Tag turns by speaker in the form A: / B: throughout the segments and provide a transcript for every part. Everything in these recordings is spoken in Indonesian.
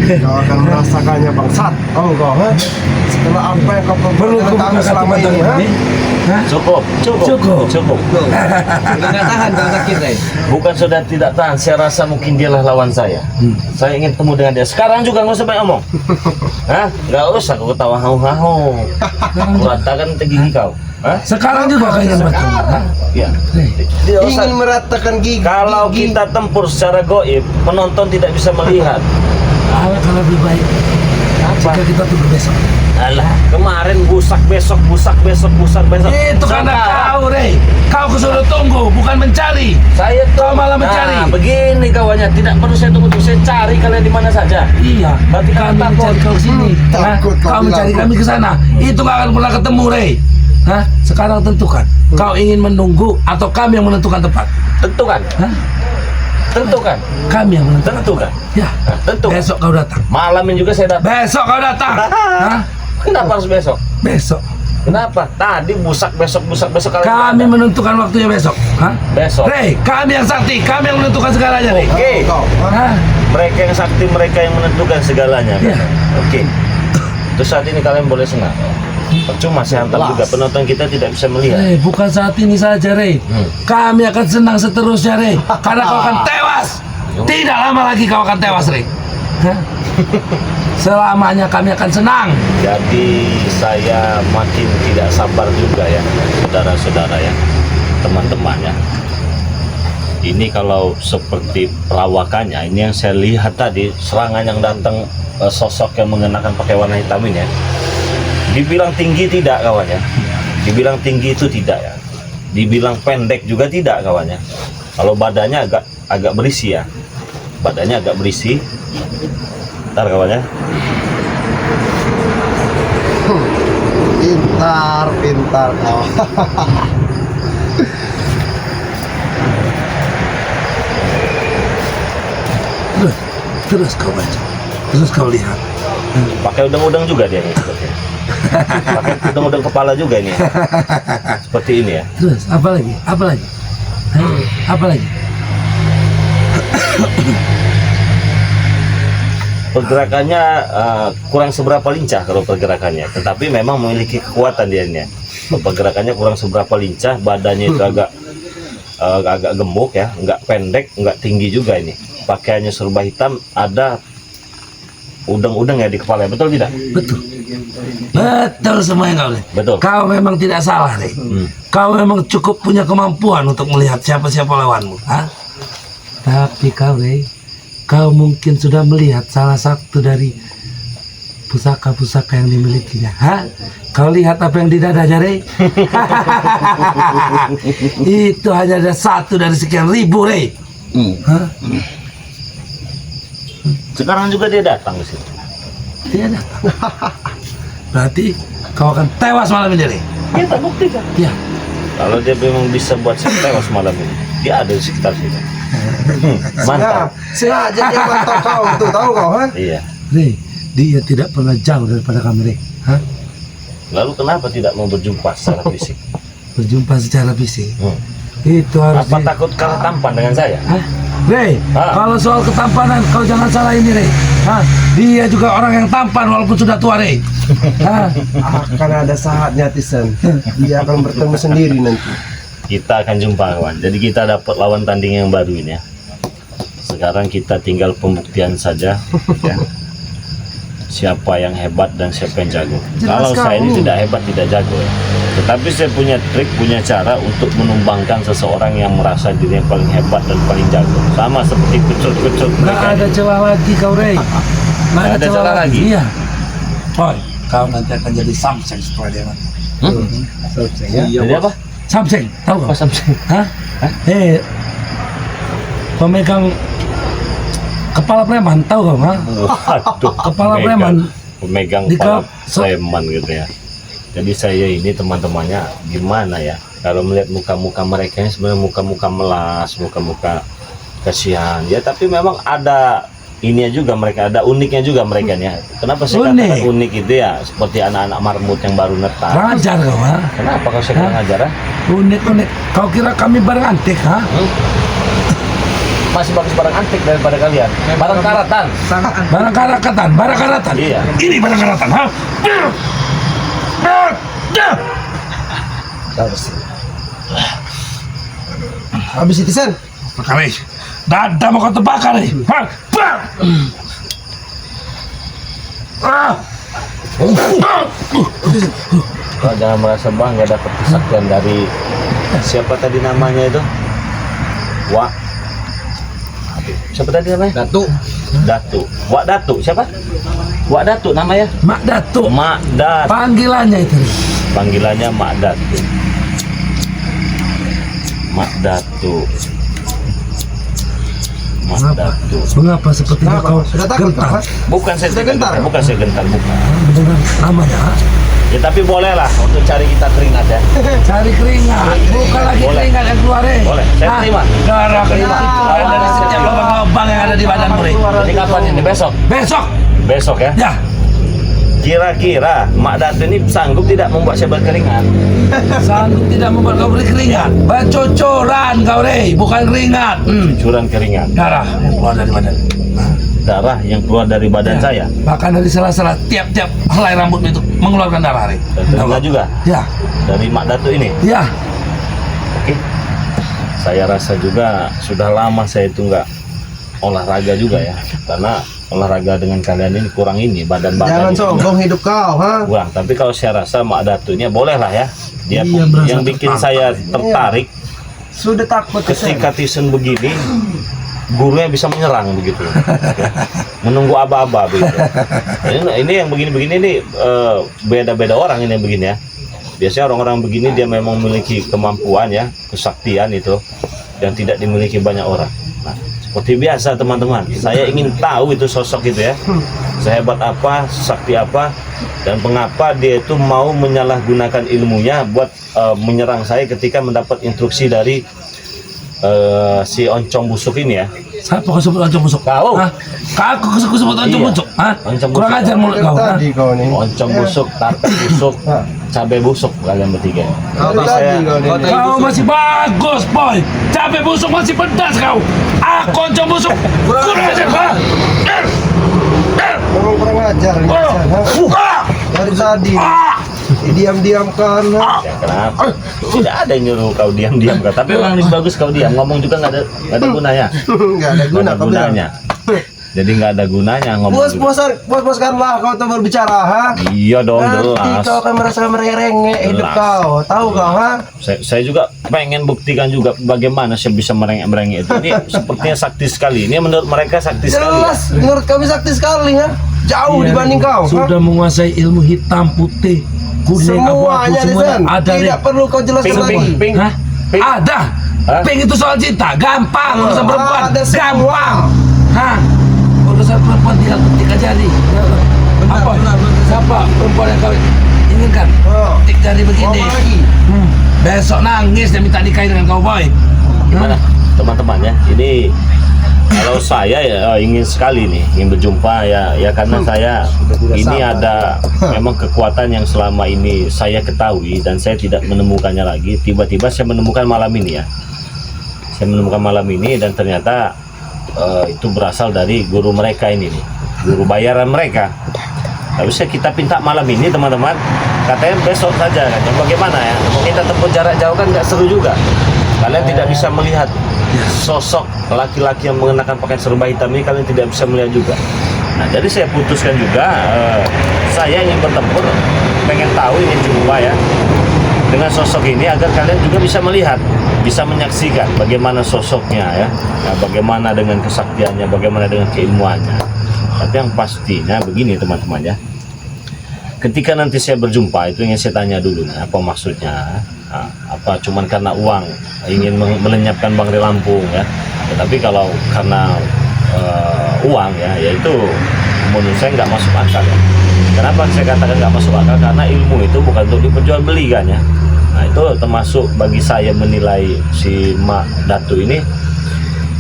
A: Kau akan merasakannya bangsat. Oh kau, setelah apa yang kau
B: Perlu
A: perbuat selama ini, ha?
C: Cukup.
D: Udah nggak tahan kalau sakit, Rey.
C: Bukan sudah tidak tahan, saya rasa mungkin dialah lawan saya. Saya ingin temu dengan dia. Sekarang juga nggak usah banyak ngomong. Hah? Nggak usah kau ketawa hau-hau. Meratakan gigi kau. Hah?
B: Sekarang juga kau ingin bertemu.
C: Ya. Tidak usah.
A: Ingin meratakan gigi.
C: Kalau kita tempur secara goib, penonton tidak bisa melihat.
B: Kalau lebih baik jika kita tunggu besok.
C: Alah, kemarin busak besok.
B: Itu karena kau, Rey. Kau kesuruh tunggu, bukan mencari.
C: Saya tuh
B: Kau malah mencari.
C: Nah, begini kawannya, tidak perlu saya tunggu, saya cari kalian di mana saja.
B: Iya,
C: Berarti
B: kami
C: kalian takut.
B: mencari kau ke sini.
A: Takut kau
B: Kau mencari
A: bilang.
B: kami ke sana. Itu gak akan pernah ketemu, Rey. Hah? Sekarang tentukan. Kau ingin menunggu atau kami yang menentukan tempat?
C: Tentukan,
B: Hah?
C: tentukan,
B: Kami yang menentukan.
C: tentukan.
B: Ya.
C: Nah, tentukan.
B: Besok kau datang.
C: Malam ini juga saya datang.
B: Besok kau datang. Hah?
C: Kenapa harus besok?
B: Besok.
C: Kenapa? Tadi busak besok kalian.
B: Kami
C: tidak ada.
B: menentukan waktunya besok. Hah?
C: Besok.
B: Rey, kami yang sakti, kami yang menentukan segalanya, Rey.
C: Oke.
A: Kau, ha?
B: Hah?
C: Mereka yang sakti, mereka yang menentukan segalanya.
B: Iya.
C: Oke. Terus saat ini kalian boleh senang. Percuma saya hantam juga, penonton kita tidak bisa melihat.
B: Rey, bukan saat ini saja, Rey. Kami akan senang seterusnya, Rey. Karena kau akan tewas. Tidak lama lagi kau akan tewas, Rey. Hah? Selamanya kami akan senang.
C: Jadi saya makin tidak sabar juga ya, saudara-saudara ya, teman-temannya. Ini kalau seperti perawakannya, ini yang saya lihat tadi, serangan yang datang, sosok yang mengenakan pakai warna hitam ini ya. Dibilang tinggi tidak kawannya, dibilang tinggi itu tidak ya, dibilang pendek juga tidak kawannya. Kalau badannya agak berisi ya, badannya agak berisi. Ntar kawannya.
A: Pintar kau.
B: Terus kau baca. Terus kau lihat.
C: Pakai udang-udang juga dia nih sepertinya. Pakai udang-udang kepala juga ini. Seperti ini ya.
B: Terus apa lagi? Apa lagi? Hah? Apa lagi?
C: Pergerakannya kurang seberapa lincah kalau pergerakannya, tetapi memang memiliki kekuatan dia ini. Pergerakannya kurang seberapa lincah, badannya itu agak gemuk ya, nggak pendek, nggak tinggi juga ini. Pakaiannya serba hitam, ada udang-udang ya di kepala, betul tidak?
B: Betul. Betul semua yang kau lihat.
C: Betul.
B: Kau memang tidak salah, Rey. Kau memang cukup punya kemampuan untuk melihat siapa-siapa lawanmu. Hah? Tapi kau, Rey, kau mungkin sudah melihat salah satu dari pusaka-pusaka yang dimilikinya. Hah? Kau lihat apa yang di dadanya, Rey? Itu hanya ada satu dari sekian ribu, Rey. Hah?
C: Sekarang juga dia datang ke sini.
B: Tidak ada. Berarti kau akan tewas malam ini, Rey.
C: Kita buktikan.
B: Ya.
C: Kalau dia memang bisa buat saya tewas malam ini, dia ada di sekitar sini. Mantap.
A: Sengaja dia mantap kau, tuh tahu kau, ha?
C: Iya.
B: Rey, dia tidak pernah jauh daripada kami, Rey. Hah?
C: Lalu kenapa tidak mau berjumpa secara fisik?
B: Berjumpa secara fisik. Itu harus
C: Apa takut kalah tampan dengan saya?
B: Hah? Rey,
C: Ah.
B: kalau soal ketampanan kau jangan salah ini, Rey. Hah? Dia juga orang yang tampan walaupun sudah tua, Rey. Hah?
A: Akan ada saatnya, Tisen. Dia akan bertemu sendiri nanti.
C: Kita akan jumpa kawan. Jadi kita dapat lawan tanding yang baru ini ya. Sekarang kita tinggal pembuktian saja ya. Siapa yang hebat dan siapa yang jago.
A: Jelas
C: Kalau saya ini
A: kamu.
C: tidak hebat, tidak jago ya. Tetapi saya punya trik, punya cara untuk menumbangkan seseorang yang merasa dirinya paling hebat dan paling jago. Sama seperti kecut-kecut
B: Nggak
C: mereka
B: ada
C: ini.
B: celah lagi kau, Rey. Nggak
C: ada celah lagi?
B: Iya. Boy, kau nanti akan jadi Samseng setelah dia mati.
A: Selesai ya.
C: Jadi apa?
B: Samseng, tahu kau?
C: Apa Samsung?
B: Hah? Pemegang kepala preman, tahu kau? Hah?
C: Aduh,
B: Kepala
C: pemegang
B: Di
C: kepala
B: kau-
C: preman gitu ya. Jadi saya ini teman-temannya gimana ya? Kalau melihat muka-muka mereka ini sebenarnya muka-muka melas, muka-muka kasihan ya. Tapi memang ada ini juga mereka, ada uniknya juga mereka nih. Kenapa saya
B: Unik.
C: katakan unik itu ya? Seperti anak-anak marmut yang baru netas.
B: Kurang ajar kau, ha?
C: Kenapa kau saya kurang ajar?
B: Unik. Kau kira kami barang antik, ha?
C: Masih bagus barang antik daripada kalian. Barang karatan.
B: Barang karatan.
C: Iya.
B: Ini barang karatan, ha?
A: Habis itu Sen.
B: Perkara dada mau kau terbakar nih. Ha? Bang!
C: Kau jangan merasa bangga dapat kesaktian dari siapa tadi namanya itu? Wak. Siapa tadi namanya? Datu. Wak Datu. Siapa? Wak Datu namanya?
B: Mak Datuk.
C: Mak Dat.
B: Panggilannya itu.
C: Panggilannya Mak Datu. Mak Datu. Mak Datu.
B: Mengapa sepertinya kau
A: Sudah takut
B: gentar?
A: kau?
C: Bukan saya
A: Sudah gentar?
C: bukan saya gentar, bukan.
B: Benar namanya, ha?
C: Ya tapi boleh lah untuk cari kita keringat ya.
B: Cari keringat, bukan lagi
C: Boleh.
B: keringat yang keluar.
C: Boleh, saya
B: Hah?
C: terima.
B: Darah keringat itu keluar dari setiap lubang-lubang yang ada di badanmu. Ri.
C: Jadi kapan ini? Besok?
B: Besok,
C: Besok ya?
B: ya.
C: Kira-kira Mak Datu ini sanggup tidak membuat saya berkeringat?
B: Sanggup tidak membuat kau berkeringat. Bacocoran kau, Rey, bukan keringat.
C: Cucuran keringat.
B: Darah yang keluar dari badan.
C: Darah yang keluar dari badan saya.
B: Bahkan dari salah-salah tiap-tiap helai rambut itu mengeluarkan darah, Rey.
C: Dan telinga juga.
B: Ya,
C: Dari Mak Datu ini.
B: ya.
C: Oke. Saya rasa juga sudah lama saya itu nggak olahraga juga ya. Karena olahraga dengan kalian ini kurang ini badan
A: Jangan
C: ini
A: sombong hidup kau, ha?
C: kurang. Tapi kalau saya rasa Mak Datu ini boleh lah ya. Dia
B: Iya, merasa
C: yang bikin
B: tertarik.
C: saya tertarik
A: Sudah takut Sen.
C: ketika Tyson begini, gurunya bisa menyerang begitu, menunggu aba-aba begitu. Ini yang begini-begini ini beda-beda orang ini yang begini ya. Biasanya orang-orang begini dia memang memiliki kemampuan ya, kesaktian itu yang tidak dimiliki banyak orang. Nah, seperti biasa teman-teman, saya ingin tahu itu sosok itu ya, sehebat apa, sakti apa, dan mengapa dia itu mau menyalahgunakan ilmunya buat menyerang saya ketika mendapat instruksi dari si Oncom Busuk ini ya.
B: Siapa kau sebut oncom busuk?
C: Kau.
B: Hah? Kau sebut oncom
C: Iya.
B: busuk? Hah?
C: Oncom
B: Kurang
C: busuk.
B: ajar mulut kau.
A: Tadi kau nih.
C: Oncom busuk, tartak busuk, cabai busuk kalian bertiga.
A: Dari
C: Jadi
A: tadi kau nih.
B: Kau masih bagus, boy. Cabai busuk masih pedas kau. Aku oncom busuk. Kurang ajar kau.
A: Memang kurang ajar nih Sen, ha? Dari tadi diam-diamkan, ha?
C: Ya, kenapa? Tidak ada yang nyuruh kau diam-diam kau. Tapi memang lebih bagus kau diam. Ngomong juga nggak ada gunanya.
A: Nggak ada
C: Nggak
A: guna
C: ada
A: kau bilang.
C: gunanya. Jadi nggak ada gunanya ngomong. juga.
A: Puas-puaskanlah kau tuh berbicara, ha?
C: Iya dong,
A: Nanti
C: jelas.
A: kau akan merasa merengek hidup
C: Jelas.
A: kau. Tahu kau, ha?
C: Saya juga pengen buktikan juga bagaimana saya bisa merengek-merengek itu. Ini sepertinya sakti sekali. Ini menurut mereka sakti sekali.
A: Jelas, menurut kami sakti sekali, ha? Jauh
B: Iya,
A: dibanding kau, ha?
B: Sudah menguasai ilmu hitam, putih, kuning, abu-abu
A: Semuanya,
B: semuanya
A: Sen.
B: ada. Ri.
A: Tidak perlu kau jelaskan
C: Pink,
A: lagi.
C: pink, pink.
B: Hah?
C: Pink.
B: Ada.
C: Hah?
B: Pink itu soal cinta, gampang urusan perempuan.
A: Ada semua.
B: Gampang. Hah? Urusan perempuan tinggal ketik aja nih. Apa? Siapa perempuan yang kau inginkan?
A: Oh.
B: Ketik jari
A: Mau
B: begini.
A: apa lagi?
B: Besok nangis dia minta nikahin dengan kau, boy.
C: Gimana teman-teman ya? Ini kalau saya ya ingin sekali nih ingin berjumpa ya karena saya ini ada memang kekuatan yang selama ini saya ketahui dan saya tidak menemukannya lagi. Tiba-tiba saya menemukan malam ini ya. Saya menemukan malam ini dan ternyata itu berasal dari guru mereka ini nih, guru bayaran mereka. Tapi kita pinta malam ini teman-teman, katanya besok saja kan. Bagaimana ya? Kita tempuh jarak jauh kan nggak seru juga. Kalian tidak bisa melihat sosok laki-laki yang mengenakan pakaian serba hitam ini, kalian tidak bisa melihat juga. Nah, jadi saya putuskan juga, saya ingin bertempur, pengen tahu, ingin jumpa ya dengan sosok ini agar kalian juga bisa melihat, bisa menyaksikan bagaimana sosoknya ya, bagaimana dengan kesaktiannya, bagaimana dengan keilmuannya. Tapi yang pastinya begini teman-teman ya, ketika nanti saya berjumpa itu ingin saya tanya dulu nih, apa maksudnya. Nah, apa cuman karena uang ingin melenyapkan Bang Ri Lampung ya. Tetapi kalau karena uang ya, yaitu menurut saya nggak masuk akal ya. Kenapa saya katakan nggak masuk akal? Karena ilmu itu bukan untuk diperjualbelikan ya. Nah, itu termasuk bagi saya menilai si Mak Datu ini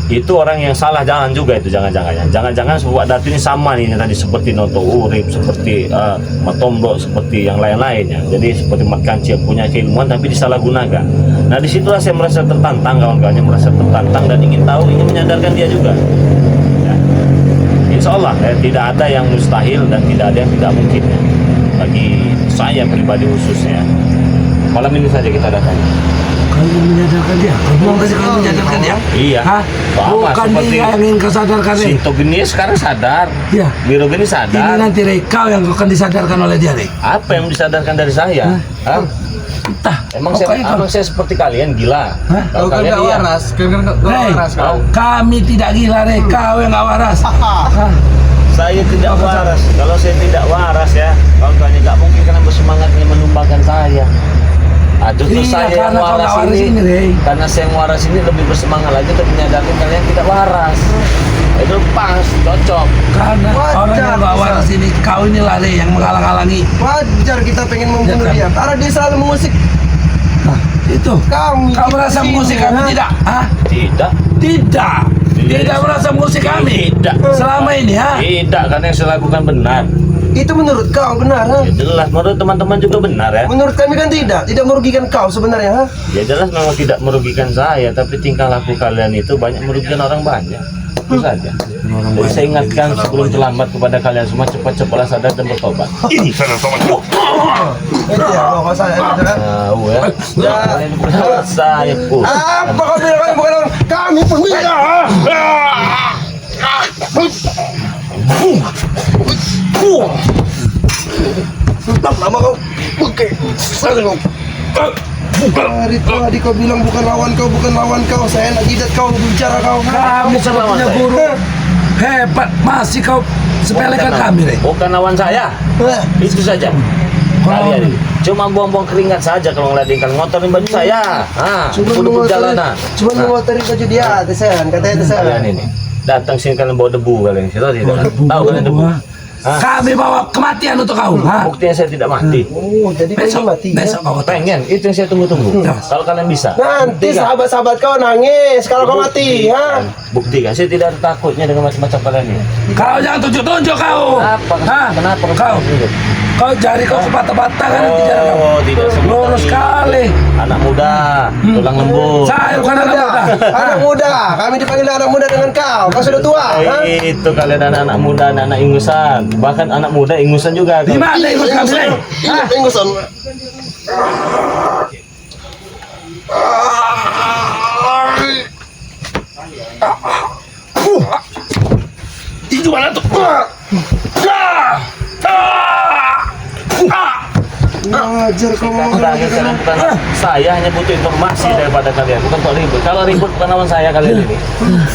C: itu orang yang salah jalan juga itu, jangan-jangan sebuah datu ini sama nih yang tadi seperti Noto Urip, seperti Matombok, seperti yang lain-lainnya. Jadi seperti Mat Kanci yang punya keilmuan tapi disalahgunakan. Nah disitulah saya merasa tertantang, kawan-kawannya merasa tertantang dan ingin tahu, ingin menyadarkan dia juga. Ya. Insya Allah tidak ada yang mustahil dan tidak ada yang tidak mungkin ya. Bagi saya pribadi khususnya. Malam ini saja kita datang.
B: Kau ingin menyadarkan dia? Kau kasih kau menyadarkan dia?
C: Iya.
B: Hah? Bukan dia yang ingin kau sadarkan, Rey.
C: Sinto Geni sekarang sadar.
B: Iya.
C: Biro Geni
B: Ini
C: sadar.
B: nanti, Rey, kau yang akan disadarkan oleh dia, Rey.
C: Apa yang disadarkan dari saya? Hah?
B: Entah.
C: Emang
B: Pokoknya
C: saya seperti kalian gila?
B: Hah?
C: Kalau
A: Kau kan
C: kalian
A: gak
C: iya.
A: waras, kau kan gak
B: Rey,
A: waras kau.
B: kami tidak gila, Rey. Kau yang gak waras. Hah?
C: Saya tidak waras. Kalau saya tidak waras ya, kawan-kawannya nggak mungkin kalian bersemangatnya menumbangkan saya. Justru
B: Iya,
C: saya yang
B: karena kau
C: waras
B: nggak waras
C: ini,
B: ini, Rey.
C: karena saya yang waras ini lebih bersemangat lagi untuk menyadarkan kalian tidak waras. Itu pas, cocok.
B: Karena
A: Wajar,
B: orang yang gak waras ini, kau inilah, Rey, yang menghalang-halangi.
A: Wajar kita pengen membunuh
B: Ya, kan?
A: dia, karena dia selalu mengusik
B: Nah, itu.
A: kami.
B: Kau merasa
A: Sini,
B: mengusik kami
A: ha?
B: tidak? Hah?
C: Tidak.
B: Tidak. Tidak merasa mengusik kami.
C: Tidak.
B: Selama ini, ha?
C: Tidak, karena yang saya lakukan benar.
A: Itu menurut kau benar, ha?
C: Ya jelas, menurut teman-teman juga benar ya.
A: Menurut kami kan tidak merugikan kau sebenarnya, ha?
C: Ya jelas memang tidak merugikan saya, tapi tingkah laku kalian itu banyak merugikan orang banyak. Itu saja. Jadi saya ingatkan sebelum terlambat kepada kalian semua, cepat-cepatlah sadar dan bertobat.
A: Itu ya, kau saya benar.
C: Tahu ya. Kalian bersama saya pun.
A: Apa kau bilang kami bukan orang? Kami pun tidak. Tetap lama kau. Oke. Hari tadi kau bilang bukan lawan kau. Saya nak jidat kau, bicara kau.
B: Kamu sudah
C: lawan
B: punya
C: saya.
B: guru hebat, masih kau sepelekan kami, Rey.
C: Bukan lawan saya. Itu saja. Kalian ini cuma buang-buang keringat saja kalau ngeliatin kalian ngotorin baju saya. Udah jalanan.
A: Cuma mengotori baju dia, tesan, katanya tesan.
C: Kalian ini datang sini kalian bawa debu kalian. Tahu tidak?
B: Bawa debu,
C: Tahu kalian debu?
B: ha? Kami bawa kematian untuk kau, ha?
C: Buktinya saya tidak mati.
A: Oh, jadi kau ini
B: Besok,
A: mati. Ya?
B: besok kau tahu.
C: Pengen, itu yang saya tunggu-tunggu. Kalau kalian bisa.
A: Nanti
C: Buktikan.
A: sahabat-sahabat kau nangis kalau kau mati, ha?
C: Buktikan. Saya tidak ada takutnya dengan macam-macam kalian ini.
B: Kau jangan tunjuk-tunjuk kau.
C: Kenapa?
B: Ha?
C: Kenapa?
B: Kau? Kau jari kau sepatah-patah kan nanti jari kau.
C: Oh, tidak seperti
B: Lurus
C: itu.
B: sekali.
C: Anak muda, tulang lembut.
B: Saya bukan anak muda.
A: Anak muda, kami dipanggil anak muda dengan kau. Kau sudah tua, ha?
C: Itu kalian anak-anak muda, anak-anak ingusan. Bahkan anak muda ingusan juga.
B: Di mana ikut kami, Rey?
A: Ini penggusan.
B: Itu mana tuh?
A: Wajar kau mau
C: Kalian bukan saya hanya butuh informasi daripada kalian, bukan untuk ribut. Kalau ribut bukan lawan saya kalian ini. Nah,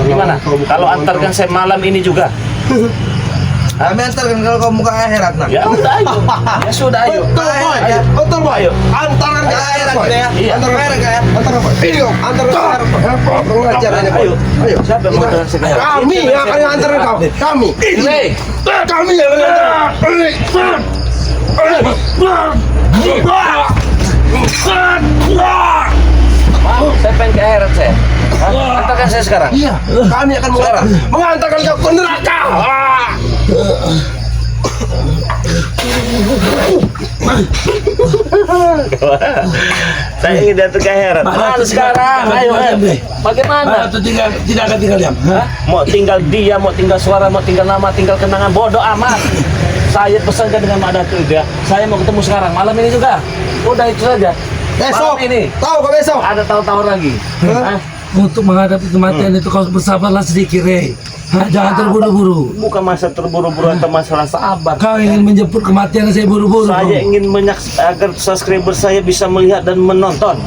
C: gimana? Kalau antarkan saya malam ini juga.
A: Kami antarkan kalau kau muka akhirat, nak.
C: Ya udah ayo. Ya sudah ayo.
A: Betul, boy.
C: Ayo.
A: Antarkan ke akhirat, boy. Ya.
C: Iya.
A: Antarkan ke akhirat, ya. Antarkan, boy. Video, antarkan ke akhirat, boy. Kau ngajar ini, boy.
C: Ayo.
A: Ayo.
C: Siapa yang mau antarkan saya?
A: Kami yang akan antarkan kau. Kami.
C: Ini.
A: Kami yang akan antarkan.
C: Mau, saya pengen ke akhirat saya. Hah? Antarkan saya sekarang.
A: Iya, kami akan mengantarkan kau ke neraka.
C: Saya ingin datang ke akhirat. Mana sekarang? Ayo, bagaimana?
B: Atau tidak akan tinggal diam. Ha?
C: Mau tinggal dia, mau tinggal suara, mau tinggal nama, tinggal kenangan, bodoh amat. Saya pesankan dengan Mak Datu itu ya. Saya mau ketemu sekarang, malam ini juga. Udah itu saja.
A: Besok
C: Malam ini
A: tahu kau besok.
C: ada tahu-tahu lagi. Hah?
B: Untuk menghadapi kematian itu kau bersabarlah sedikit, Rey. Ha, jangan terburu-buru.
C: Bukan masa terburu-buru atau masalah sabar.
B: Kau ingin menjemput kematian saya buru-buru.
C: Saya ingin agar subscriber saya bisa melihat dan menonton.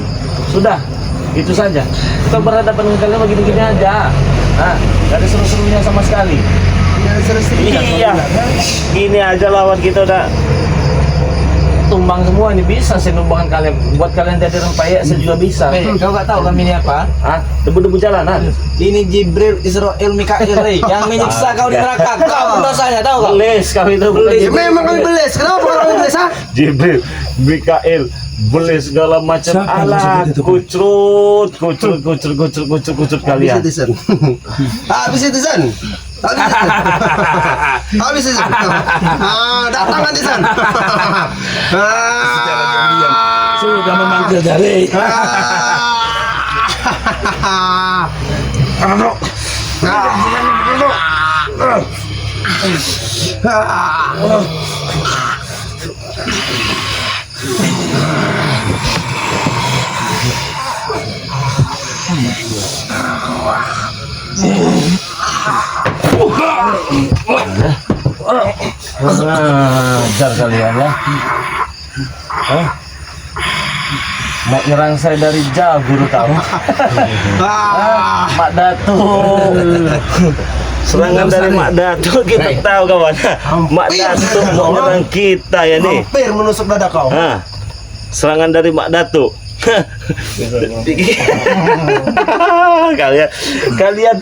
C: Sudah, itu saja. Kita berhadapan dengan kalian begini-gini aja. Nah, gak ada seru-serunya sama sekali. Iya, gini aja lawan kita udah tumbang semua ini. Bisa saya numbangkan kalian. Buat kalian jadi rempeyek saya juga bisa.
D: Kau gak tahu kami ini apa?
C: Hah? Debu-debu jalanan.
D: Ini Jibril, Israel, Mikail, Rey, yang menyiksa kau di neraka. Kau dosanya tahu kau?
C: Belis kami itu bukan
A: Ya, memang kami beles. Kenapa kami beles, ha?
C: Jibril, Mikail, beli segala macam.
B: Siapa yang
C: Alah,
B: maksud itu, Pak?
C: kucrut kalian.
A: Habis citizen. Habis citizen. Habis citizen. Datang nanti San.
B: Sudah memanggil dari.
C: Ajar kalian ya. Mau nyerang saya dari jauh, guru tahu. Mak Datuk. Serangan dari Mak Datuk kita tahu kawan. Mak Datuk mau nyerang kita ya nih.
A: Hampir menusuk dada kau.
C: Serangan dari Mak Datuk. kalian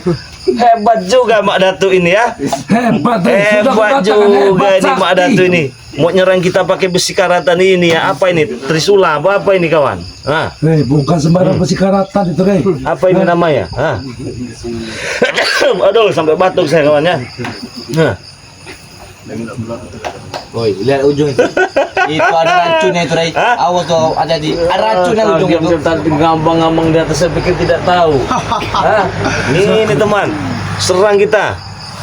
C: hebat juga Mak Datuk ini ya.
B: Hebat
C: Hebat juga ini Mak Datuk ini. Mau nyerang kita pakai besi karatan ini ya. Apa ini? Trisula apa ini kawan?
B: Bukan sembarang besi karatan itu,
C: Apa ini namanya? Aduh, sampai batuk saya kawan ya.
D: Woi, lihat ujung itu. Itu ada racunnya itu, Ray. Awas tuh, ada racunnya ujung itu.
C: Tadi ngambang-ngambang di atas, saya pikir tidak tahu. Ini teman, serang kita.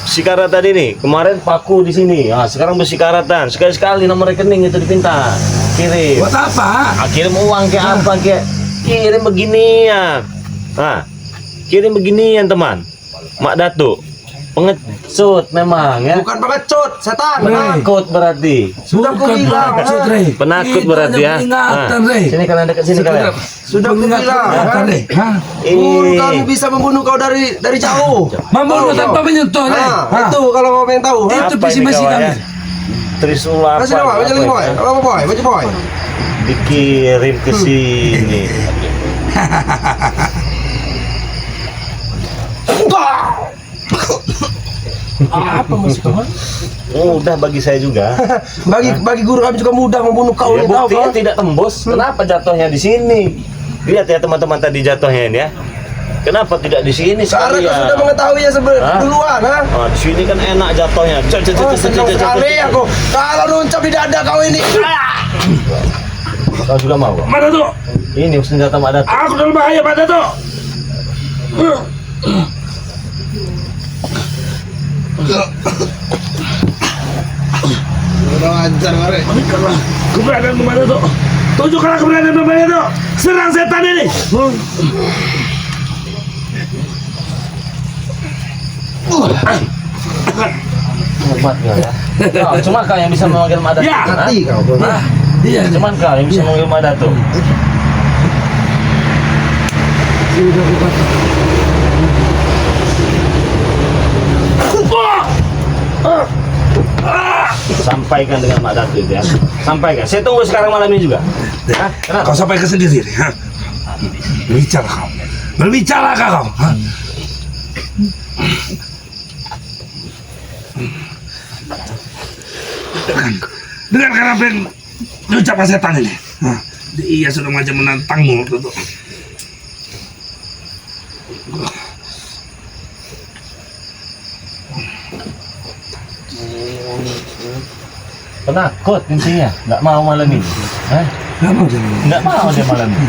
C: Besi karatan ini kemarin paku di sini. Sekarang besi karatan. Sekali-sekali nomor rekening itu dipinta. Kirim.
B: Buat apa?
C: Kirim uang kayak apa kayak. Kirim beginian. Kirim beginian teman. Mak Datuk. Pengecut memang ya.
A: Bukan pengecut, setan.
C: Penakut berarti.
A: Sudah ku bilang.
C: Penakut berarti ya. Sini kalian dekat sini kalian.
A: Sudah ku bilang. Guru kami bisa membunuh kau dari jauh.
B: Membunuh tanpa menyentuh,
A: Itu kalau kau pengen tahu.
B: Itu
C: Apa
B: visi
C: ini
B: misi
C: kawan
B: kami.
C: ya? Trisula
A: Kasih nama, baca lagi boy. Apa boy? Baca boy.
C: Dikirim ke sini.
A: Apa masih kawan?
C: Mudah bagi saya juga.
A: Bagi guru kami juga mudah membunuh kau
C: Ya,
A: ini tahu
C: buktinya
A: kau.
C: tidak tembus. Kenapa jatuhnya di sini? Lihat ya teman-teman tadi jatuhnya ini ya. Kenapa tidak di sini
A: Karena kau
C: sekalian?
A: sudah mengetahui ya duluan,
C: Di sini kan enak jatuhnya.
A: Senang sekali aku. Kalau nuncap di dada kau ini.
C: Kau juga mau?
B: Mana tuh?
C: Ini senjata Mak Datuk.
B: Aku dalam bahaya, Pak Datuk.
A: Udah ajar mari.
B: Keberadaan Pak Datuk. Tunjukkanlah keberadaan Pak Datuk. Serang setan ini.
C: Hebat kau ya. Cuma kau yang bisa memanggil Mak Datuk.
B: Ya.
A: Hati kau.
B: Iya.
C: Cuman kau yang bisa memanggil Mak Datuk.
B: Sudah kukatakan.
C: Sampaikan dengan Mak Datuk itu ya. Sampaikan. Saya tunggu sekarang malam ini juga. Kenapa?
B: Kau sampaikan sendiri. Berbicara kau. Berbicara kau. Dengarkan apa yang diucapkan setan ini. Ia sudah macam menantangmu waktu itu.
C: Penakut intinya, nggak mau malam ini.
B: Nggak mau dia.
C: Nggak mau dia malam ini.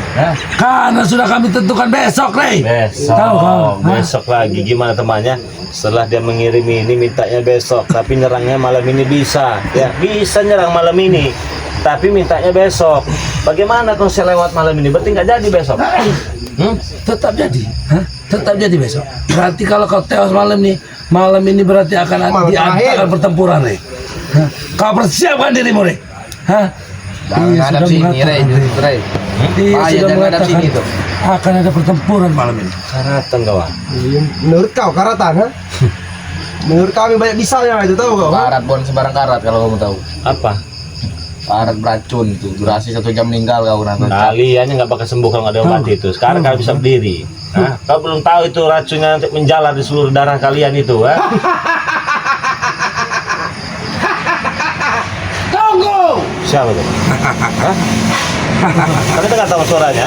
B: Karena sudah kami tentukan besok, Rey.
C: Besok,
B: Tahu kau?
C: besok lagi gimana temannya? Setelah dia mengirim ini mintanya besok, tapi nyerangnya malam ini bisa. Ya, bisa nyerang malam ini. Tapi mintanya besok. Bagaimana kalau saya lewat malam ini? Berarti nggak jadi besok.
B: Tetap jadi. Tetap jadi besok. Berarti kalau kau tewas malam ini berarti akan diadakan pertempuran, Rey. Kau persiapkan dirimu, Rey.
D: Jangan hadap sini, Ray.
B: Iya,
D: Bahaya,
B: sudah
D: jangan hadap
B: mengatakan
D: sini tuh.
B: akan ada pertempuran malam ini.
C: Karatan kawan.
A: Menurut kau karatan, Menurut kami banyak bisanya itu tahu kau.
D: Karat bon sembarang karat kalau kamu tahu.
C: Apa?
D: Karat beracun itu durasi 1 jam meninggal kau nanti.
C: Kaliannya nggak bakal sembuh kalau nggak ada obat itu. Sekarang kalian bisa berdiri. Kau belum tahu itu racunnya nanti menjalar di seluruh darah kalian itu.
B: Tunggu.
C: Siapa itu? Kalian dengar tahu suaranya?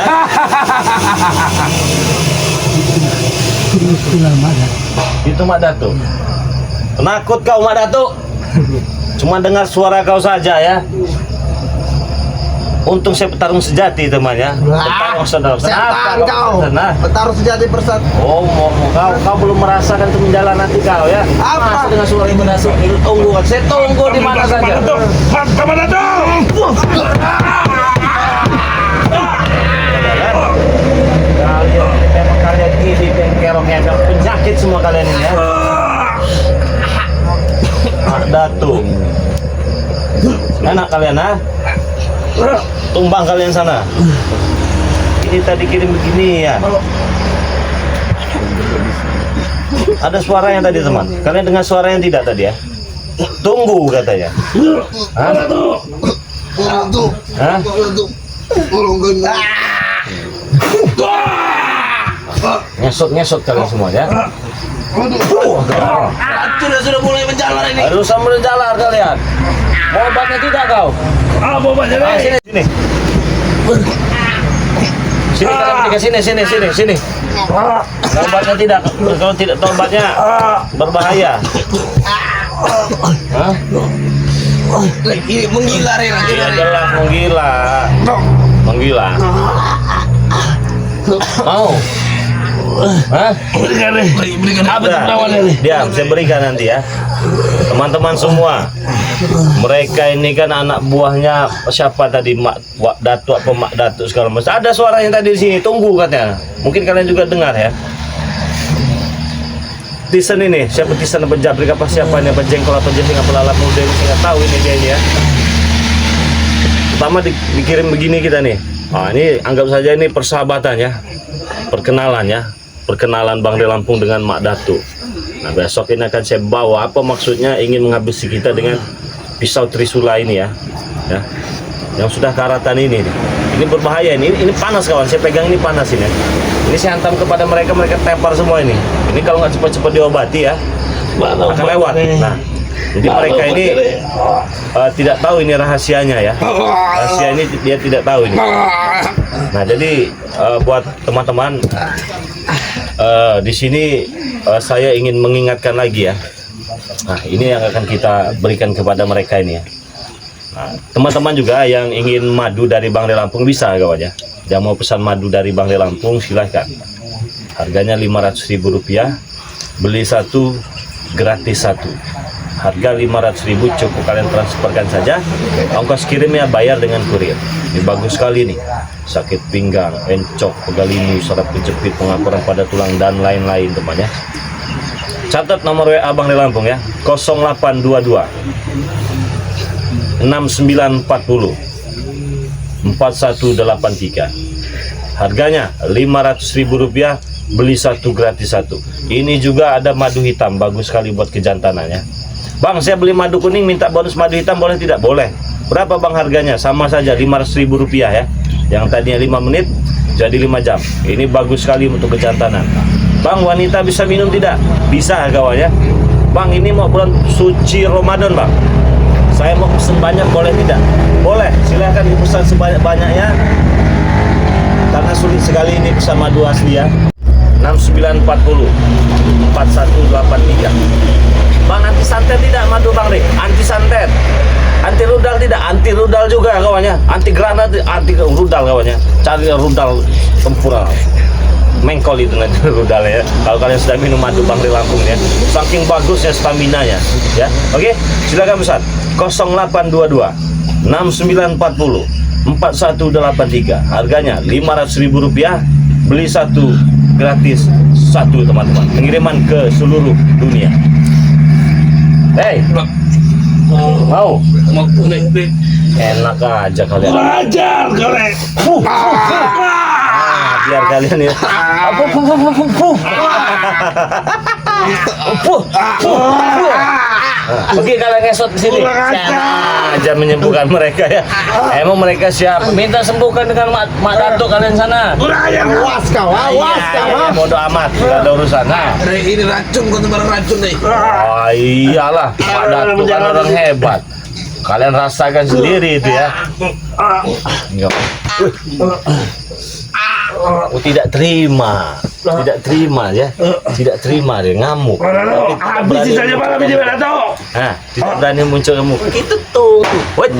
B: Itulah Mak.
C: Itu Mak Datuk. Penakut kau Mak Datuk. Cuma dengar suara kau saja ya. Untung saya petarung sejati temannya. Petarung saudara.
A: Setan kau.
C: Nah.
A: Petarung sejati bersatu.
C: Oh, kau belum merasakan kemenjalan hati kau ya?
A: Apa?
C: Masa dengan suara Ibu Datuk itu tunggu kan? Saya tunggu di mana saja. Kalian ini kerongnya penyakit semua kalian ini ya. Mak Datuk. Enak kalian ha? Tumbang kalian sana. Ini tadi kirim begini ya. Ada suara yang tadi teman. Kalian dengar suara yang tidak tadi ya? Tunggu katanya. Hah? Hah? Ngesot kalian semua ya.
D: Sudah mulai menjalar ini.
C: Harus menjalar kalian. Mau obatnya tidak kau?
B: Obatnya
C: Sini, sini. Sini kalian bertiga, sini. Mau obatnya tidak? Kalau tidak tahu obatnya berbahaya. Hah?
D: Ini menggila Rena.
C: Iya jelas menggila. Mau? Hah?
B: Berikan apa tawaran ini?
C: Diam, saya berikan nanti ya. Teman-teman semua. Mereka ini kan anak buahnya siapa tadi Mak Datuk apa Mak Datuk segala macam. Ada suara yang tadi di sini, tunggu katanya. Mungkin kalian juga dengar ya. Tisen ini, siapa Tisen apa Jabrik apa siapa ini apa Jengkol apa Jesing apa Lalap Muda ini saya nggak tahu ini dia ini ya. Pertama dikirim begini kita nih. Nah, ini anggap saja ini persahabatan ya. Perkenalan ya. Perkenalan Bang De Lampung dengan Mak Datuk. Nah besok ini akan saya bawa apa maksudnya ingin menghabisi kita dengan pisau trisula ini ya, yang sudah karatan ini nih. Ini berbahaya ini panas kawan, saya pegang ini panas ini. Ini saya hantam kepada mereka tepar semua ini. Ini kalau nggak cepat-cepat diobati ya akan lewat. Nah jadi mereka ini tidak tahu ini rahasianya ya. Rahasia ini dia tidak tahu ini. Nah jadi buat teman-teman di sini saya ingin mengingatkan lagi ya. Nah ini yang akan kita berikan kepada mereka ini ya. Nah, teman-teman juga yang ingin madu dari Bang De Lampung bisa kawan ya. Yang mau pesan madu dari Bang De Lampung silahkan. Harganya Rp500.000. Beli satu gratis satu. Harga Rp500.000 cukup kalian transferkan saja. Ongkos kirimnya bayar dengan kurir. Ini bagus sekali nih. Sakit pinggang, encok, pegal linu, saraf kejepit, pengapuran pada tulang dan lain-lain teman ya. Catat nomor WA Bang De Lampung ya. 0822 6940 4183. Harganya Rp500.000, beli satu gratis satu. Ini juga ada madu hitam, bagus sekali buat kejantanannya. Bang, saya beli madu kuning minta bonus madu hitam boleh tidak? Boleh. Berapa Bang harganya? Sama saja Rp500.000 ya. Yang tadinya 5 menit jadi 5 jam. Ini bagus sekali untuk kejantanan. Bang, wanita bisa minum tidak? Bisa kawan ya. Bang, ini mau bulan suci Ramadan Bang. Saya mau pesan banyak boleh tidak? Boleh, silahkan dipesan sebanyak-banyaknya. Karena sulit sekali ini pesan madu asli ya. 6940 4183. Bang, anti santet tidak madu Bang Rik? Anti santet. Anti rudal tidak? Anti rudal juga kawannya. Anti granat, anti rudal kawannya. Cari rudal tempura. Mengkol itu nanti rudal ya. Kalau kalian sudah minum madu Bang De Lampung ya. Saking bagusnya stamina-nya ya. Oke, silakan pesan. 0822 6940 4183. Harganya Rp500.000, beli satu gratis satu teman-teman. Pengiriman ke seluruh dunia. Hei, mau enak aja kalian.
B: Wajar kalian.
C: Biar kalian ya. Oke, kalian ngesot ke sini. Sana aja menyembuhkan mereka ya. Emang mereka siap? Minta sembuhkan dengan Mak Datuk kalian sana.
A: Awas kau, awas kau.
C: Bodoh amat, nggak ada urusan. Nah.
D: Ini racun, kau barang racun nih.
C: Oh iyalah, Mak Datuk kan orang hebat. Kalian rasakan sendiri itu ya. Enggak. Oh, tidak terima ya, tidak terima dia ngamuk.
B: Habis sisanya malam ini Berato.
C: Tidak berani muncul ngamuk. Gitu tuh. Wait.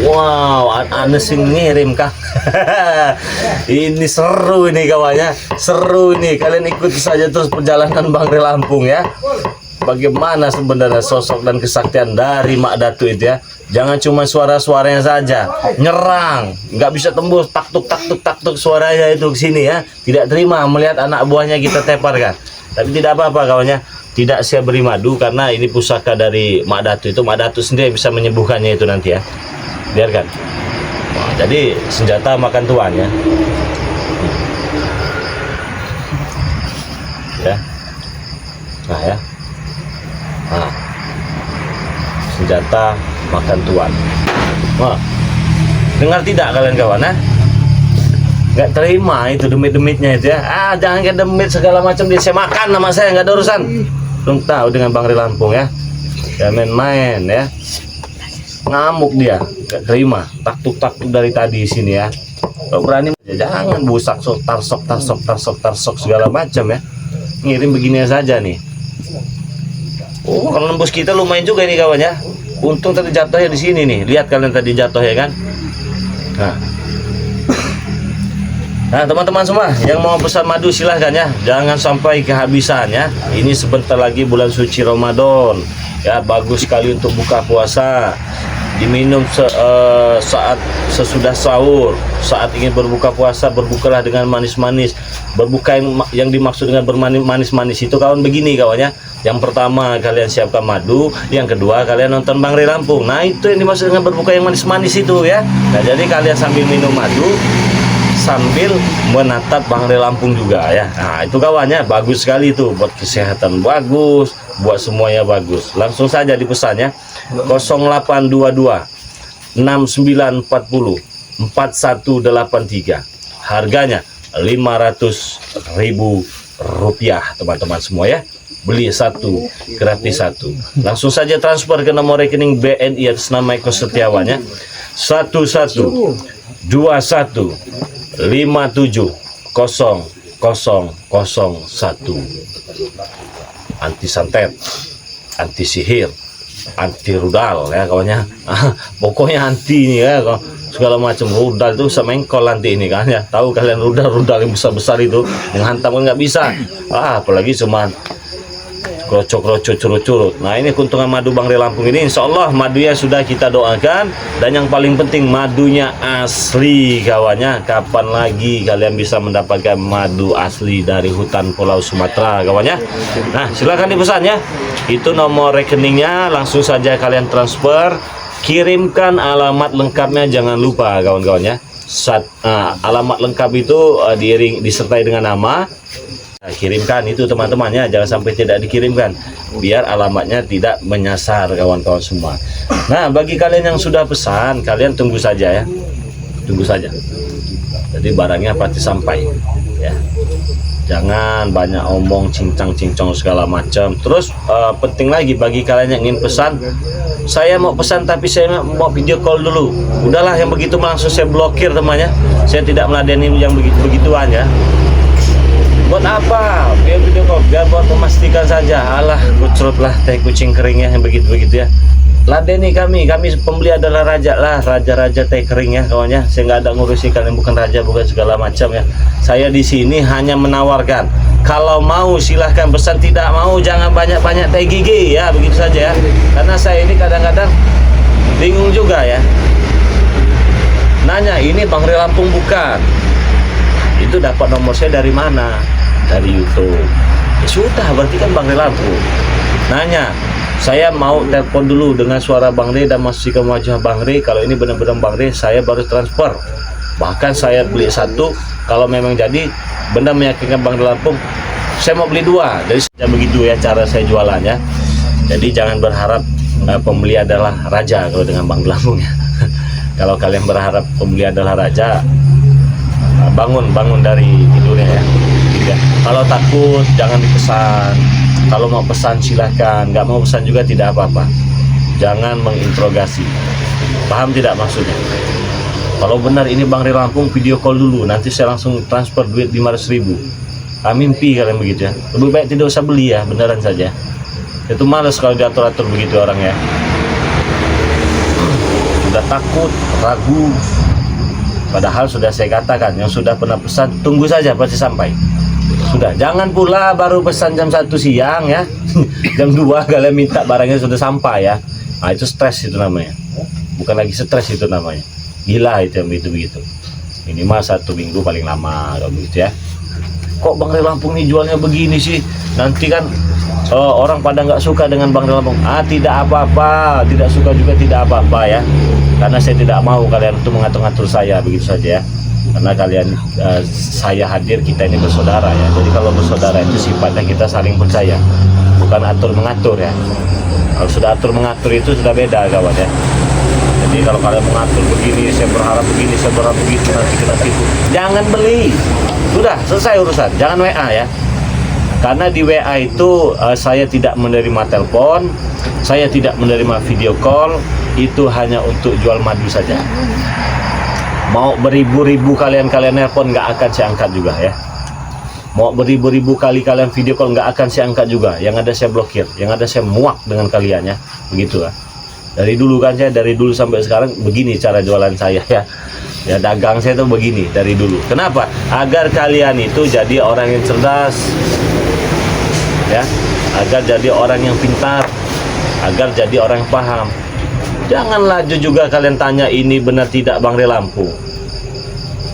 C: Wow, Anes ngirim kah? Ini seru ini kawannya, seru ini. Kalian ikuti saja terus perjalanan Bang Rey Lampung ya. Bagaimana sebenarnya sosok dan kesaktian dari Mak Datu itu ya. Jangan cuma suara-suaranya saja, nyerang, nggak bisa tembus, tak tuk suaranya itu ke sini ya. Tidak terima melihat anak buahnya kita teparkan. Tapi tidak apa-apa kawannya, tidak saya beri madu karena ini pusaka dari Mak Datu itu. Mak Datu sendiri bisa menyembuhkannya itu nanti ya. Biarkan. Nah, jadi senjata makan tuan ya. Ya. Nah ya. Nah. Senjata makan tuan. Wah, dengar tidak kalian kawan? Nggak terima itu demit-demitnya itu ya. Jangan kayak demit segala macam dia saya makan nama saya nggak ada urusan. Belum tahu dengan Bang Rey Lampung ya. Jangan main-main ya. Ngamuk dia, nggak terima. Taktuk dari tadi sini ya. Kalau berani jangan busak tarsok segala macam ya. Ngirim begini saja nih. Oh, kalau nembus kita lumayan juga ini kawan ya. Untung tadi jatuhnya di sini nih. Lihat kalian tadi jatuh ya kan. Nah, teman-teman semua yang mau pesan madu silahkan ya. Jangan sampai kehabisan ya. Ini sebentar lagi bulan suci Ramadan. Ya, bagus sekali untuk buka puasa. Diminum saat sesudah sahur. Saat ingin berbuka puasa, berbukalah dengan manis-manis. Berbuka yang dimaksud dengan bermanis-manis itu kawan begini kawannya. Yang pertama kalian siapkan madu, yang kedua kalian nonton Bang Rey Lampung. Nah itu yang dimaksud dengan berbuka yang manis-manis itu ya. Nah jadi kalian sambil minum madu, sambil menatap Bang Rey Lampung juga ya. Nah itu kawannya bagus sekali itu, buat kesehatan bagus, buat semuanya bagus. Langsung saja dipesannya 0822 6940 4183. Harganya Rp500.000 teman-teman semua ya. Beli satu gratis satu. Langsung saja transfer ke nomor rekening BNI atas nama Eko Setiawan ya. 1121570001. Anti santet, anti sihir, anti rudal ya kawannya. Pokoknya anti ini ya, segala macam rudal itu semengkol nanti ini kan ya. Tahu kalian rudal yang besar itu yang hantam kan nggak bisa. Apalagi cuman krocok curut-curut. Nah ini keuntungan madu Bang Rey Lampung ini, insya Allah madunya sudah kita doakan, dan yang paling penting madunya asli kawannya. Kapan lagi kalian bisa mendapatkan madu asli dari hutan Pulau Sumatera kawannya? Nah silahkan dipesan ya. Itu nomor rekeningnya, langsung saja kalian transfer. Kirimkan alamat lengkapnya, jangan lupa kawan-kawannya. Alamat lengkap itu disertai dengan nama. Kirimkan itu teman-temannya, jangan sampai tidak dikirimkan biar alamatnya tidak menyasar kawan-kawan semua. Nah bagi kalian yang sudah pesan, kalian tunggu saja ya, tunggu saja. Jadi barangnya pasti sampai ya. Jangan banyak omong cincang-cincong segala macam. Terus penting lagi bagi kalian yang ingin pesan, saya mau pesan tapi saya mau video call dulu. Udahlah yang begitu langsung saya blokir temannya. Saya tidak meladeni yang begituan ya. Buat apa? Biar video call, biar buat memastikan saja. Alah, kucrutlah teh kucing keringnya yang begitu-begitu ya. Ladeni kami pembeli adalah raja lah, raja-raja teh kering ya kawannya. Saya nggak ada ngurusi kalian, bukan raja, bukan segala macam ya. Saya di sini hanya menawarkan. Kalau mau silahkan pesan, tidak mau jangan banyak-banyak teh gigi ya, begitu saja ya. Karena saya ini kadang-kadang bingung juga ya. Nanya ini Bang Rey Lampung bukan? Itu dapat nomor saya dari mana? Dari YouTube. Ya sudah, berarti kan Bang Rey Lampung. Nanya, saya mau telepon dulu dengan suara Bang Rey dan masih ke wajah Bang Rey. Kalau ini benar-benar Bang Rey, saya baru transfer. Bahkan saya beli satu, kalau memang jadi benda meyakinkan Bang Rey Lampung, saya mau beli dua. Jadi saya begitu ya cara saya jualannya. Jadi jangan berharap pembeli adalah raja kalau dengan Bang Rey Lampung ya. Kalau kalian berharap pembeli adalah raja, bangun dari tidurnya ya. Kalau takut jangan dipesan. Kalau mau pesan silahkan, nggak mau pesan juga tidak apa-apa. jangan menginterogasi. Paham tidak maksudnya? Kalau benar ini Bang Ri Lampung, video call dulu, nanti saya langsung transfer duit 500.000. Mimpi kalian begitu ya. Lebih baik tidak usah beli ya, beneran saja. Itu males kalau diatur-atur begitu orang ya. Sudah takut, ragu. Padahal sudah saya katakan, yang sudah pernah pesan tunggu saja pasti sampai. Sudah, jangan pula baru pesan jam 1 siang ya. Jam 2 kalian minta barangnya sudah sampai ya. Nah itu stres itu namanya. Bukan lagi stres itu namanya. Gila itu yang begitu-begitu. Minimal 1 minggu paling lama kalau begitu ya. Kok Bang Ri Lampung nih jualnya begini sih? Nanti kan orang pada nggak suka dengan Bang Ri Lampung. Tidak apa-apa, tidak suka juga tidak apa-apa ya. Karena saya tidak mau kalian itu mengatur-ngatur saya begitu saja ya. Karena kalian saya hadir, kita ini bersaudara ya. Jadi kalau bersaudara itu sifatnya kita saling percaya, bukan atur mengatur ya. Kalau sudah atur mengatur itu sudah beda kawan ya. Jadi kalau kalian mengatur begini, saya berharap begini, saya berharap begitu, nanti kita tipu. Jangan beli. Sudah selesai urusan. Jangan WA ya. Karena di WA itu saya tidak menerima telepon, saya tidak menerima video call. Itu hanya untuk jual madu saja. Mau beribu-ribu kalian nelpon nggak akan saya angkat juga ya. Mau beribu-ribu kali kalian video call nggak akan saya angkat juga. Yang ada saya blokir, yang ada saya muak dengan kalian ya. Begitu lah. Dari dulu kan saya, dari dulu sampai sekarang begini cara jualan saya ya. Ya dagang saya tuh begini dari dulu. Kenapa? Agar kalian itu jadi orang yang cerdas. Ya, agar jadi orang yang pintar, agar jadi orang yang paham. Jangan laju juga kalian tanya ini benar tidak Bang Ri Lampung.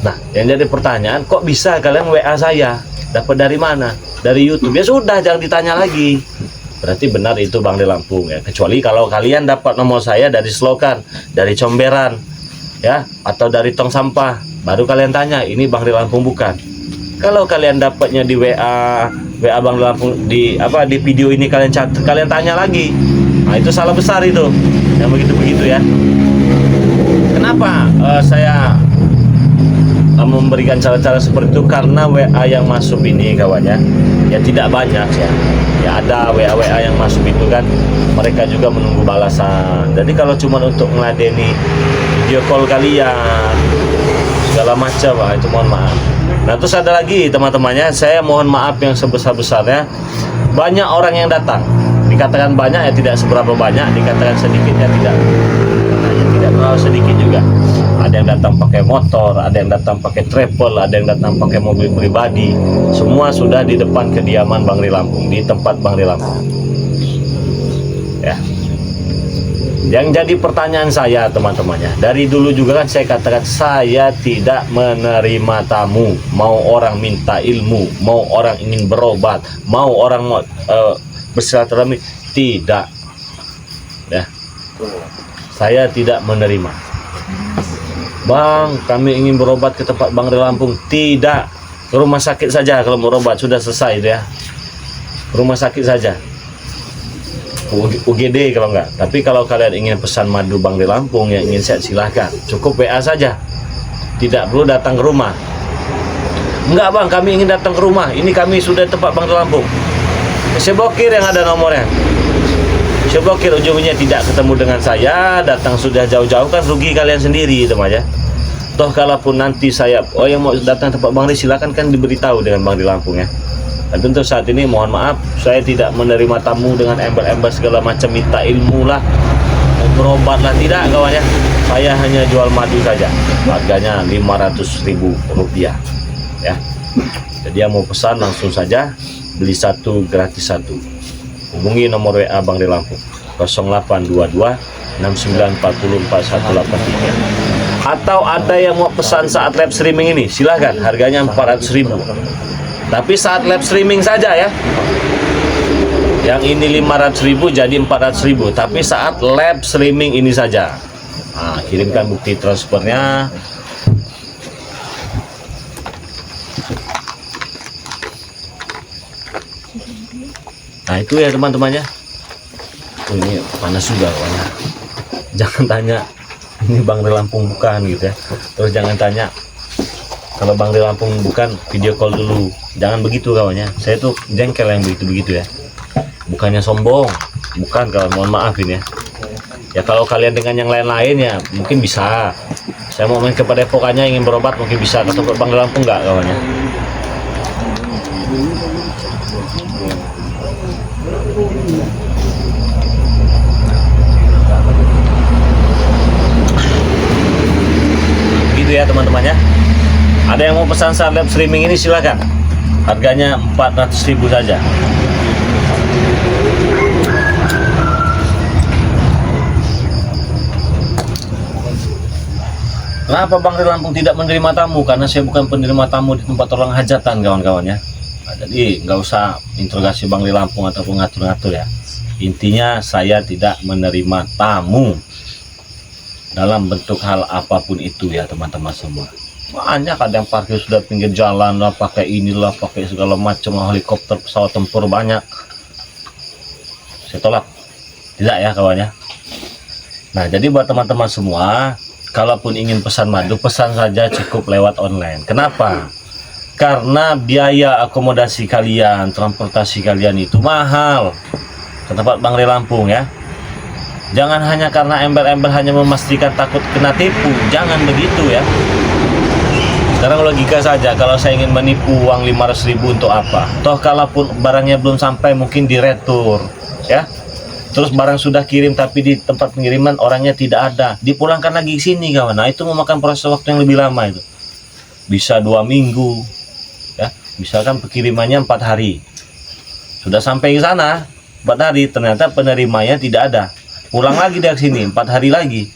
C: Nah, yang jadi pertanyaan, kok bisa kalian WA saya? Dapat dari mana? Dari YouTube. Ya sudah, jangan ditanya lagi. Berarti benar itu Bang Ri Lampung ya. Kecuali kalau kalian dapat nomor saya dari Selokan, dari Comberan, ya, atau dari tong sampah, baru kalian tanya ini Bang Ri Lampung bukan. Kalau kalian dapatnya di WA Bang Ri Lampung di video ini kalian catat, kalian tanya lagi. Nah, itu salah besar itu. Yang begitu-begitu ya. Kenapa saya memberikan cara-cara seperti itu? Karena WA yang masuk ini kawannya ya tidak banyak ya. Ya ada WA yang masuk itu kan mereka juga menunggu balasan. Jadi kalau cuma untuk meladeni video call kalian segala macam, itu mohon maaf. Nah terus ada lagi teman-temannya, saya mohon maaf yang sebesar-besarnya. Banyak orang yang datang, dikatakan banyak ya tidak seberapa banyak, dikatakan sedikit ya tidak terlalu sedikit juga. Ada yang datang pakai motor, ada yang datang pakai travel, ada yang datang pakai mobil pribadi. Semua sudah di depan kediaman Bang Ri Lampung, di tempat Bang Ri Lampung ya. Yang jadi pertanyaan saya teman-temannya, dari dulu juga kan saya katakan saya tidak menerima tamu. Mau orang minta ilmu, mau orang ingin berobat, mau orang bersilaturahmi, tidak ya. Saya tidak menerima. Bang, kami ingin berobat ke tempat Bang Ri Lampung. Tidak. Ke rumah sakit saja kalau mau berobat, sudah selesai itu ya. Rumah sakit saja. UGD kalau enggak. Tapi kalau kalian ingin pesan madu Bang Ri Lampung yang ingin sehat, silahkan. Cukup WA saja. Tidak perlu datang ke rumah. Enggak Bang, kami ingin datang ke rumah. Ini kami sudah tempat Bang Ri Lampung. Saya blokir yang ada nomornya. Saya blokir, ujungnya tidak ketemu dengan saya, datang sudah jauh-jauh kan rugi kalian sendiri teman ya. Toh kalaupun nanti saya yang mau datang tempat Bang Ri, silakan kan diberitahu dengan Bang Ri Lampung ya. Dan tentu saat ini mohon maaf, saya tidak menerima tamu dengan embel-embel segala macam, minta ilmu lah, berobat lah, tidak kawan ya. Saya hanya jual madu saja, harganya Rp500.000 ya. Jadi yang mau pesan langsung saja, beli satu gratis satu. Hubungi nomor WA Bang Ri Lampung 0822 69404183. Atau ada yang mau pesan saat live streaming ini, silahkan, harganya Rp400.000. Tapi saat live streaming saja ya. Yang ini Rp500.000 jadi Rp400.000. Tapi saat live streaming ini saja. Nah, kirimkan bukti transfernya. Nah itu ya teman-temannya. Ini panas juga kawannya. Jangan tanya ini Bang Ri Lampung bukan gitu ya. Terus jangan tanya kalau Bang Ri Lampung bukan, video call dulu. Jangan begitu kawannya. Saya tuh jengkel yang begitu-begitu ya. Bukannya sombong, bukan kawan, mohon maaf ini ya. Ya kalau kalian dengan yang lain-lain ya mungkin bisa. Saya mau main ke Padepokannya ingin berobat mungkin bisa ke toko Bang di Lampung nggak kawannya? Gitu ya teman-teman ya. Ada yang mau pesan saat live streaming ini silakan. Harganya 400.000 saja. Kenapa Bang di Lampung tidak menerima tamu? Karena saya bukan penerima tamu di tempat orang hajatan kawan-kawan ya. Nah, jadi nggak usah interogasi Bang di Lampung ataupun ngatur-ngatur ya. Intinya saya tidak menerima tamu dalam bentuk hal apapun itu ya teman-teman semua. Banyak ada yang parkir sudah pinggir jalan lah, pakai inilah, pakai segala macam helikopter, pesawat tempur banyak. Saya tolak. Tidak ya kawannya. Nah jadi buat teman-teman semua, kalaupun ingin pesan madu, pesan saja cukup lewat online. Kenapa? Karena biaya akomodasi kalian, transportasi kalian itu mahal ke tempat Bang di Lampung ya. Jangan hanya karena embel-embel hanya memastikan takut kena tipu. Jangan begitu ya. Sekarang logika saja, kalau saya ingin menipu uang 500.000 untuk apa? Toh kalaupun barangnya belum sampai mungkin diretur ya. Terus barang sudah kirim tapi di tempat pengiriman orangnya tidak ada, dipulangkan lagi ke sini kawan. Nah itu memakan proses waktu yang lebih lama itu. Bisa 2 minggu ya. Misalkan pengirimannya 4 hari. Sudah sampai ke sana 4 hari, ternyata penerimanya tidak ada. Pulang lagi dari sini 4 hari lagi.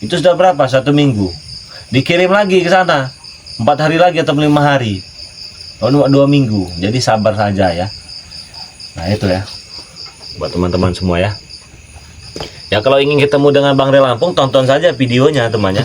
C: Itu sudah berapa? 1 minggu. Dikirim lagi ke sana 4 hari lagi atau 5 hari. 2 minggu. Jadi sabar saja ya. Nah itu ya. Buat teman-teman semua ya. Ya kalau ingin ketemu dengan Bang di Lampung, tonton saja videonya temannya.